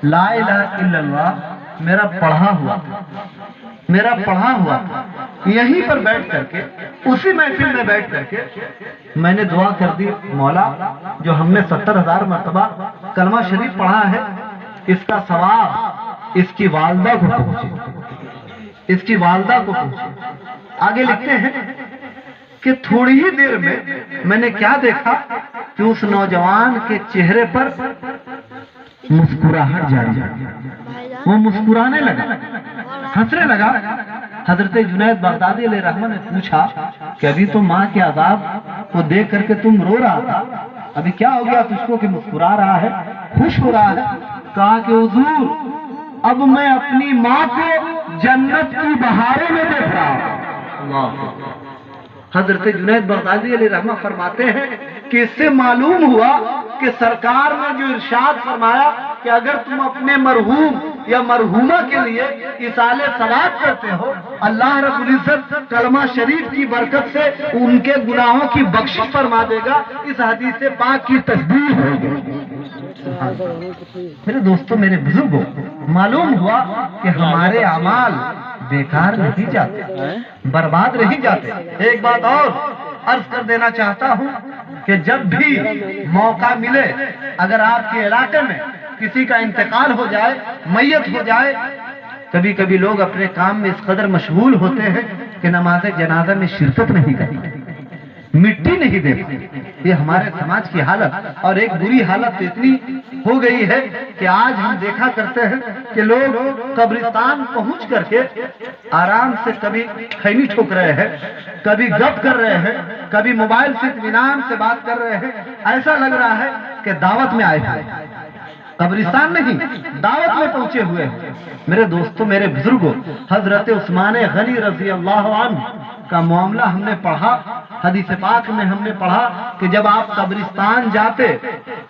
لا الہ الا اللہ میرا پڑھا ہوا تھا یہیں پر بیٹھ کر کے اسی محفل میں بیٹھ کر کے میں نے دعا کر دی، مولا جو ہم نے 70,000 مرتبہ کلمہ شریف پڑھا ہے اس کا ثواب اس کی والدہ کو پہنچے، آگے لکھتے ہیں کہ تھوڑی ہی دیر میں نے کیا دیکھا کہ اس نوجوان کے چہرے پر مسکراہٹ جاری ہے، وہ مسکرانے لگا، ہنسنے لگا۔ حضرت جنید بغدادی علیہ رحمہ نے پوچھا کہ ابھی تو ماں کے عذاب کو دیکھ کر کے تم رو رہا تھا، ابھی کیا ہو گیا تجھ کو کہ مسکرا رہا ہے، خوش ہو رہا ہے؟ کہا کہ حضور اب میں اپنی ماں کو جنت کی بہاروں میں دیکھ رہا ہوں۔ حضرت جنید بغدادی علیہ رحمہ فرماتے ہیں کہ اس سے معلوم ہوا کہ سرکار نے جو ارشاد فرمایا کہ اگر تم اپنے مرحوم یا مرحومہ کے لیے ایصال ثواب کرتے ہو، اللہ رب العزت کلمہ شریف کی برکت سے ان کے گناہوں کی بخشش فرما دے گا۔ اس حدیث پاک کی تصدیق ہوگی۔ میرے دوستو، میرے بزرگوں، معلوم ہوا کہ ہمارے اعمال بیکار نہیں جاتے، برباد نہیں جاتے۔ ایک بات اور عرض کر دینا چاہتا ہوں کہ جب بھی موقع ملے، اگر آپ کے علاقے میں کسی کا انتقال ہو جائے، میت ہو جائے، کبھی کبھی لوگ اپنے کام میں اس قدر مشغول ہوتے ہیں کہ نماز جنازہ میں شرکت نہیں کرتے، مٹی نہیں دیتے۔ یہ ہمارے سماج کی حالت، اور ایک بری حالت تو اتنی ہو گئی ہے کہ آج ہم دیکھا کرتے ہیں کہ لوگ قبرستان پہنچ کر کے آرام سے کبھی خیمے ٹھوک رہے ہیں، کبھی گپ کر رہے ہیں، کبھی موبائل سے اطمینان سے بات کر رہے ہیں۔ ایسا لگ رہا ہے کہ دعوت میں آئے ہیں، قبرستان نہیں دعوت میں پہنچے ہوئے ہیں۔ میرے دوستوں، میرے بزرگوں، حضرت عثمان غنی رضی اللہ عنہ کا معاملہ ہم نے پڑھا، حدیث پاک میں ہم نے پڑھا کہ جب آپ قبرستان جاتے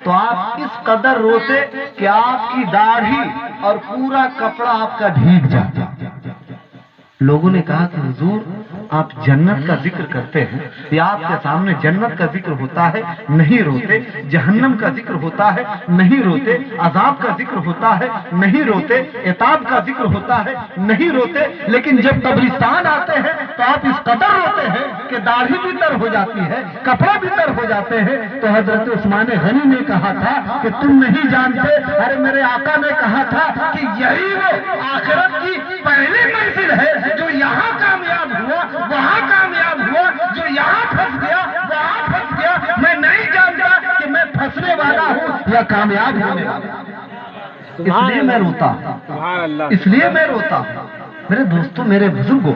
تو آپ اس قدر روتے کہ آپ کی داڑھی اور پورا کپڑا آپ کا بھیگ جاتا۔ لوگوں نے کہا کہ حضور آپ جنت کا ذکر کرتے ہیں یا آپ کے سامنے جنت کا ذکر ہوتا ہے نہیں روتے، جہنم کا ذکر ہوتا ہے نہیں روتے، عذاب کا ذکر ہوتا ہے نہیں روتے، عتاب کا ذکر ہوتا ہے نہیں روتے، لیکن جب قبرستان آتے ہیں تو آپ اس قدر روتے ہیں کہ داڑھی بھی تر ہو جاتی ہے، کپڑا بھی تر ہو جاتے ہیں۔ تو حضرت عثمان غنی نے کہا تھا کہ تم نہیں جانتے، ارے میرے آقا نے کہا تھا کہ یہی وہ آخرت کی پہلی منزل ہے، جو یہاں کامیاب ہوا وہاں کامیاب ہوا، جو یہاں پھنس گیا وہاں پھنس گیا۔ میں نہیں جانتا کہ میں پھنسنے والا ہوں یا کامیاب ہونے والا ہوں، اس لیے میں روتا ہوں، اس لیے میں روتا ہوں۔ میرے دوستوں، میرے بزرگوں،